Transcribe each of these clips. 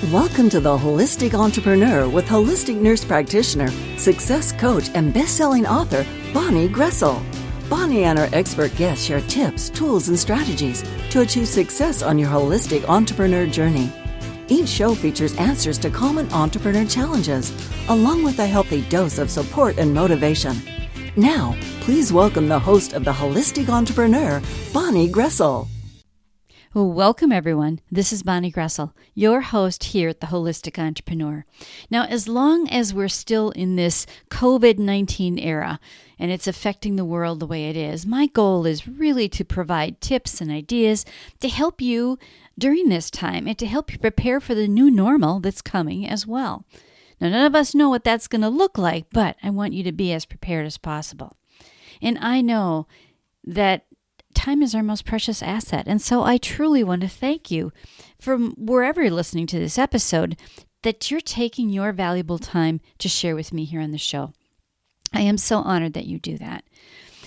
Welcome to The Holistic Entrepreneur with holistic nurse practitioner, success coach, and best-selling author, Bonnie Groessl. Bonnie and her expert guests share tips, tools, and strategies to achieve success on your holistic entrepreneur journey. Each show features answers to common entrepreneur challenges, along with a healthy dose of support and motivation. Now, please welcome the host of The Holistic Entrepreneur, Bonnie Groessl. Well, welcome everyone. This is Bonnie Groessl, your host here at The Holistic Entrepreneur. Now, as long as we're still in this COVID-19 era and it's affecting the world the way it is, my goal is really to provide tips and ideas to help you during this time and to help you prepare for the new normal that's coming as well. Now, none of us know what that's going to look like, but I want you to be as prepared as possible. And I know that time is our most precious asset. And so I truly want to thank you from wherever you're listening to this episode that you're taking your valuable time to share with me here on the show. I am so honored that you do that.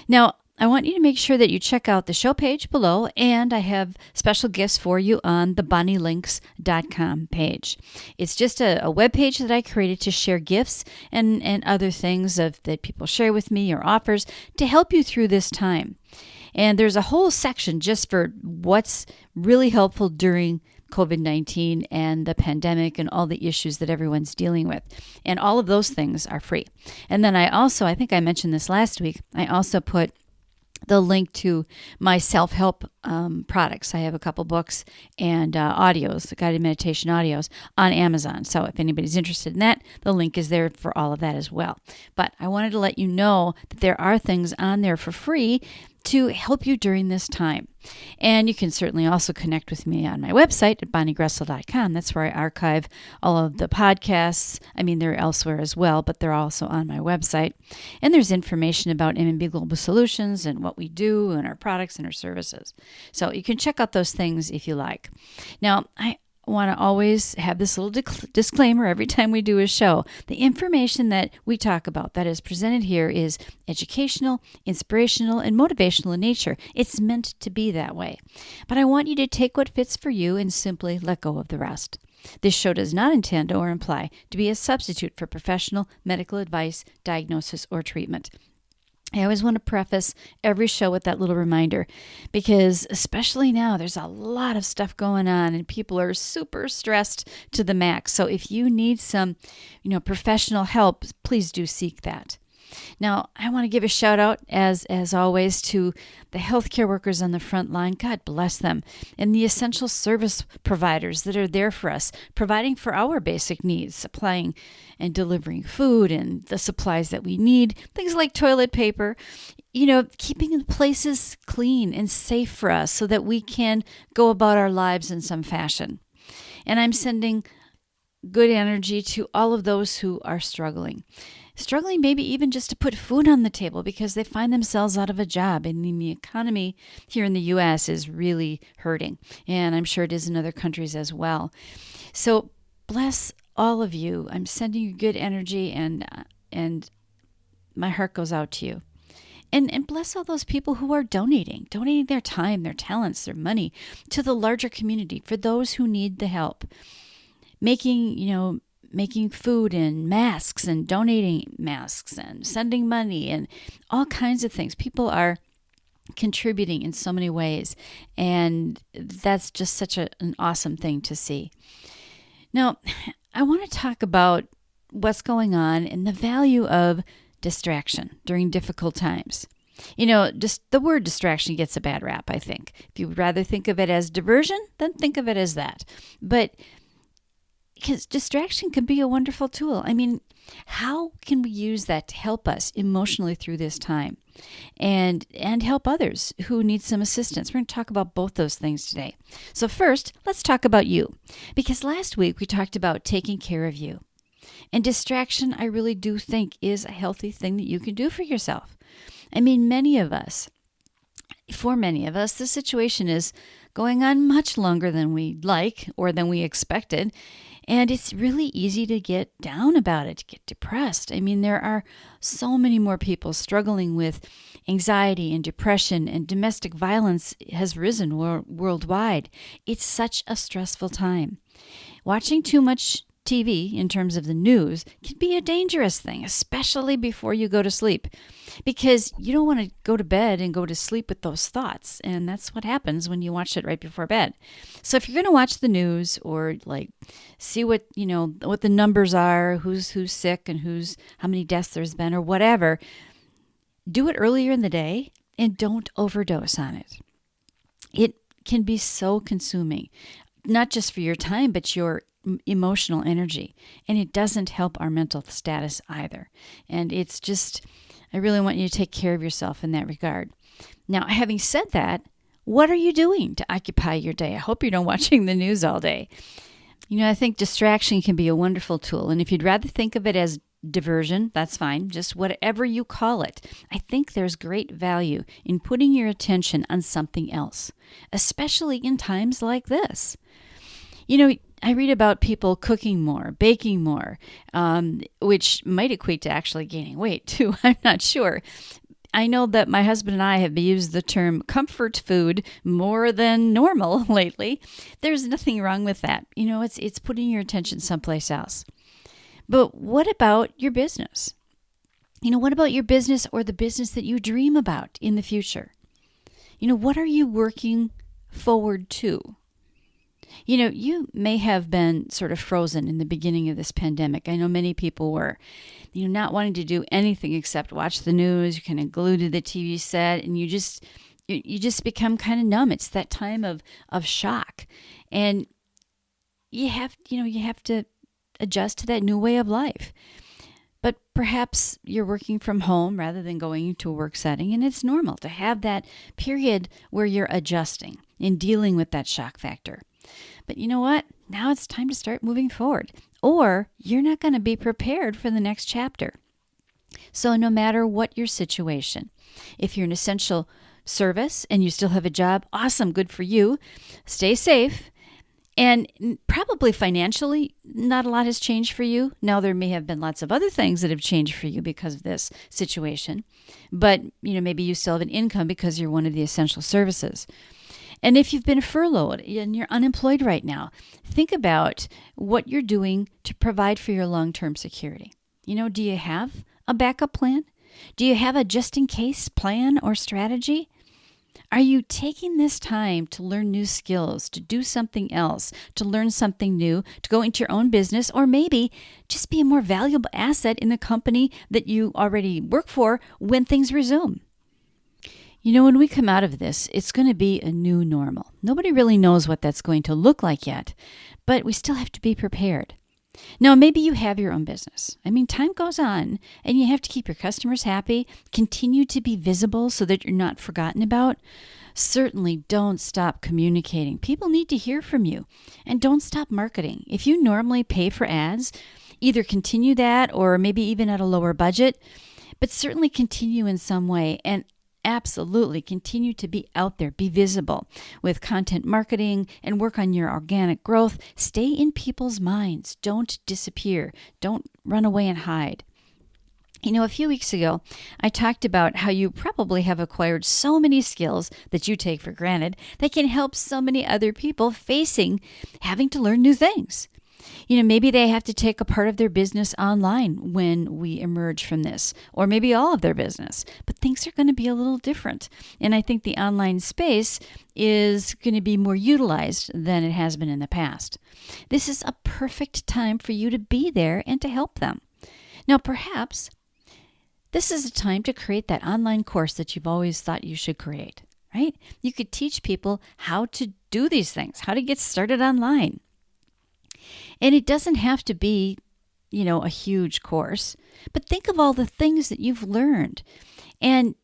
Now, I want you to make sure that you check out the show page below, and I have special gifts for you on the bonnielinks.com page. It's just a web page that I created to share gifts and other things that people share with me or offers to help you through this time. And there's a whole section just for what's really helpful during COVID-19 and the pandemic and all the issues that everyone's dealing with. And all of those things are free. And then I think I mentioned this last week, I also put the link to my self-help products. I have a couple books and audios, guided meditation audios on Amazon. So if anybody's interested in that, the link is there for all of that as well. But I wanted to let you know that there are things on there for free to help you during this time. And you can certainly also connect with me on my website at bonniegroessl.com. That's where I archive all of the podcasts. I mean, they're elsewhere as well, but they're also on my website. And there's information about M&amp Global Solutions and what we do and our products and our services. So you can check out those things if you like. Now, I want to always have this little disclaimer every time we do a show. The information that we talk about that is presented here is educational, inspirational, and motivational in nature. It's meant to be that way. But I want you to take what fits for you and simply let go of the rest. This show does not intend or imply to be a substitute for professional medical advice, diagnosis, or treatment. I always want to preface every show with that little reminder because especially now there's a lot of stuff going on and people are super stressed to the max. So if you need some, professional help, please do seek that. Now, I want to give a shout out, as always, to the healthcare workers on the front line. God bless them. And the essential service providers that are there for us, providing for our basic needs, supplying and delivering food and the supplies that we need, things like toilet paper, keeping the places clean and safe for us so that we can go about our lives in some fashion. And I'm sending good energy to all of those who are struggling maybe even just to put food on the table because they find themselves out of a job. And the economy here in the U.S. is really hurting. And I'm sure it is in other countries as well. So bless all of you. I'm sending you good energy and my heart goes out to you. And bless all those people who are donating their time, their talents, their money to the larger community for those who need the help. Making food and masks and donating masks and sending money and all kinds of things. People are contributing in so many ways, and that's just such an awesome thing to see. Now, I want to talk about what's going on and the value of distraction during difficult times. Just the word distraction gets a bad rap, I think. If you would rather think of it as diversion, then think of it as that. But because distraction can be a wonderful tool. I mean, how can we use that to help us emotionally through this time and help others who need some assistance? We're going to talk about both those things today. So first, let's talk about you. Because last week we talked about taking care of you. And distraction, I really do think, is a healthy thing that you can do for yourself. I mean, for many of us, the situation is going on much longer than we'd like or than we expected. And it's really easy to get down about it, to get depressed. I mean, there are so many more people struggling with anxiety and depression, and domestic violence has risen worldwide. It's such a stressful time. Watching too much TV in terms of the news can be a dangerous thing, especially before you go to sleep, because you don't want to go to bed and go to sleep with those thoughts. And that's what happens when you watch it right before bed. So if you're going to watch the news or see what the numbers are, who's sick and how many deaths there's been or whatever, do it earlier in the day and don't overdose on it. It can be so consuming, not just for your time, but your emotional energy. And it doesn't help our mental status either. And I really want you to take care of yourself in that regard. Now, having said that, what are you doing to occupy your day? I hope you're not watching the news all day. I think distraction can be a wonderful tool. And if you'd rather think of it as diversion, that's fine. Just whatever you call it. I think there's great value in putting your attention on something else, especially in times like this. I read about people cooking more, baking more, which might equate to actually gaining weight too. I'm not sure. I know that my husband and I have used the term comfort food more than normal lately. There's nothing wrong with that. It's putting your attention someplace else. But what about your business? What about your business or the business that you dream about in the future? What are you working forward to? You may have been sort of frozen in the beginning of this pandemic. I know many people were, not wanting to do anything except watch the news. You're kind of glued to the TV set, and you just become kind of numb. It's that time of shock, and you have to adjust to that new way of life. But perhaps you're working from home rather than going to a work setting, and it's normal to have that period where you're adjusting and dealing with that shock factor. But you know what? Now it's time to start moving forward, or you're not going to be prepared for the next chapter. So no matter what your situation, if you're an essential service and you still have a job, awesome, good for you. Stay safe. And probably financially, not a lot has changed for you. Now, there may have been lots of other things that have changed for you because of this situation. But, maybe you still have an income because you're one of the essential services. And if you've been furloughed and you're unemployed right now, think about what you're doing to provide for your long-term security. Do you have a backup plan? Do you have a just-in-case plan or strategy? Are you taking this time to learn new skills, to do something else, to learn something new, to go into your own business, or maybe just be a more valuable asset in the company that you already work for when things resume? When we come out of this, it's going to be a new normal. Nobody really knows what that's going to look like yet, but we still have to be prepared. Now, maybe you have your own business. Time goes on, and you have to keep your customers happy, continue to be visible so that you're not forgotten about. Certainly don't stop communicating. People need to hear from you, and don't stop marketing. If you normally pay for ads, either continue that or maybe even at a lower budget, but certainly continue in some way, and absolutely continue to be out there, be visible with content marketing and work on your organic growth. Stay in people's minds. Don't disappear. Don't run away and hide. A few weeks ago, I talked about how you probably have acquired so many skills that you take for granted that can help so many other people facing having to learn new things. Maybe they have to take a part of their business online when we emerge from this, or maybe all of their business. But things are going to be a little different. And I think the online space is going to be more utilized than it has been in the past. This is a perfect time for you to be there and to help them. Now, perhaps this is a time to create that online course that you've always thought you should create, right? You could teach people how to do these things, how to get started online. And it doesn't have to be, a huge course, but think of all the things that you've learned. And,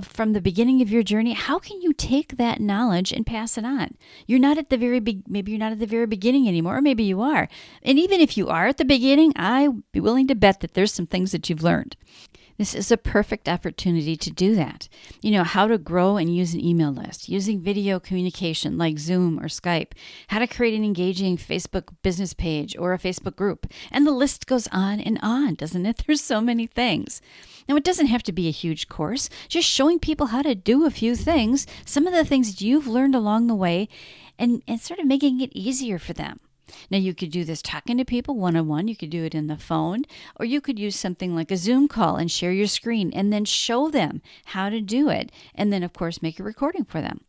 from the beginning of your journey, how can you take that knowledge and pass it on? You're not at the maybe you're not at the very beginning anymore, or maybe you are. And even if you are at the beginning, I'd be willing to bet that there's some things that you've learned. This is a perfect opportunity to do that. How to grow and use an email list, using video communication like Zoom or Skype, how to create an engaging Facebook business page or a Facebook group. And the list goes on, doesn't it? There's so many things. Now, it doesn't have to be a huge course, just showing people how to do a few things, some of the things that you've learned along the way, and sort of making it easier for them. Now, you could do this talking to people one-on-one. You could do it in the phone, or you could use something like a Zoom call and share your screen and then show them how to do it. And then, of course, make a recording for them.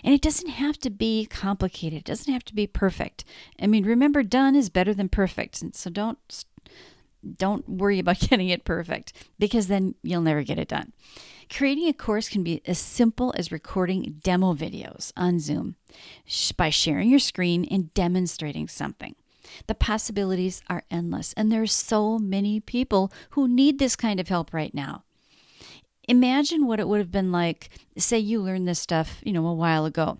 And it doesn't have to be complicated. It doesn't have to be perfect. I mean, remember, done is better than perfect. And so don't worry about getting it perfect, because then you'll never get it done. Creating a course can be as simple as recording demo videos on Zoom by sharing your screen and demonstrating something. The possibilities are endless, and there are so many people who need this kind of help right now. Imagine what it would have been like, say you learned this stuff, a while ago.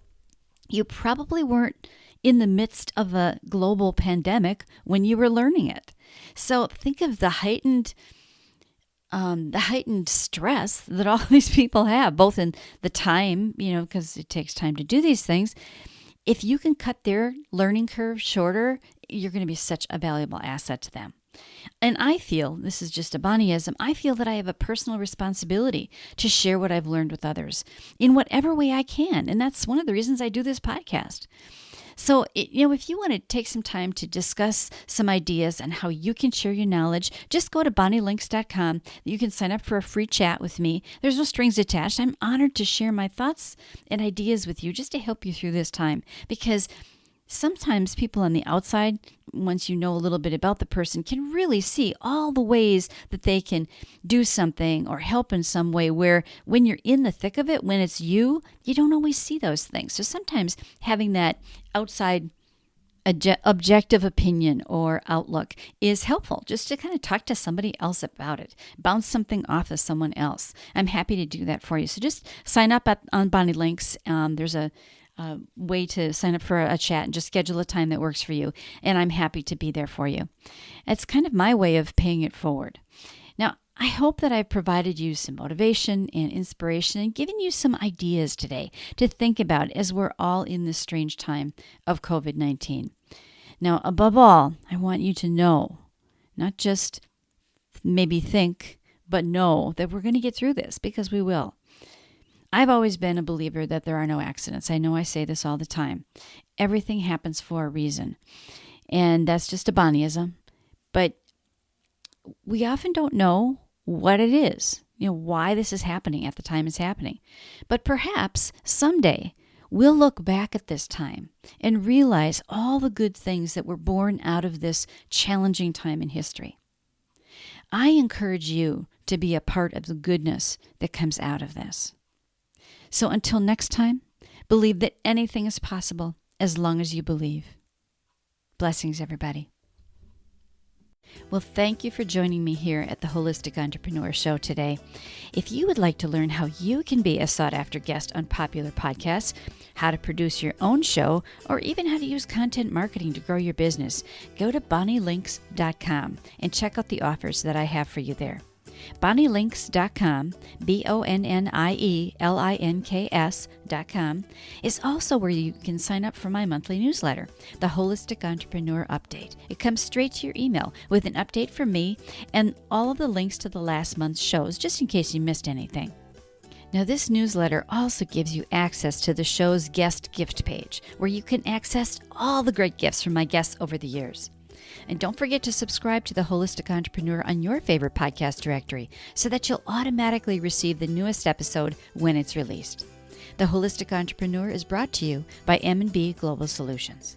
You probably weren't in the midst of a global pandemic when you were learning it. So think of the heightened stress that all these people have, both in the time, because it takes time to do these things. If you can cut their learning curve shorter, you're going to be such a valuable asset to them. And I feel, this is just a Bonnieism, I feel that I have a personal responsibility to share what I've learned with others in whatever way I can. And that's one of the reasons I do this podcast. So, if you want to take some time to discuss some ideas on how you can share your knowledge, just go to bonnielinks.com. You can sign up for a free chat with me. There's no strings attached. I'm honored to share my thoughts and ideas with you just to help you through this time, because sometimes people on the outside, once you know a little bit about the person, can really see all the ways that they can do something or help in some way, where when you're in the thick of it, when it's you don't always see those things. So sometimes having that outside objective opinion or outlook is helpful, just to kind of talk to somebody else about it, bounce something off of someone else. I'm happy to do that for you. So just sign up on Bonnie Links. There's a way to sign up for a chat and just schedule a time that works for you. And I'm happy to be there for you. It's kind of my way of paying it forward. Now, I hope that I've provided you some motivation and inspiration and given you some ideas today to think about as we're all in this strange time of COVID-19. Now, above all, I want you to know, not just maybe think, but know that we're going to get through this, because we will. I've always been a believer that there are no accidents. I know I say this all the time. Everything happens for a reason. And that's just a Bonnieism. But we often don't know what it is, why this is happening at the time it's happening. But perhaps someday we'll look back at this time and realize all the good things that were born out of this challenging time in history. I encourage you to be a part of the goodness that comes out of this. So until next time, believe that anything is possible as long as you believe. Blessings, everybody. Well, thank you for joining me here at the Holistic Entrepreneur Show today. If you would like to learn how you can be a sought-after guest on popular podcasts, how to produce your own show, or even how to use content marketing to grow your business, go to bonnielinks.com and check out the offers that I have for you there. bonnielinks.com, BONNIELINKS.com, is also where you can sign up for my monthly newsletter, the Holistic Entrepreneur Update. It comes straight to your email with an update from me and all of the links to the last month's shows, just in case you missed anything. Now, this newsletter also gives you access to the show's guest gift page, where you can access all the great gifts from my guests over the years. And don't forget to subscribe to The Holistic Entrepreneur on your favorite podcast directory so that you'll automatically receive the newest episode when it's released. The Holistic Entrepreneur is brought to you by M&B Global Solutions.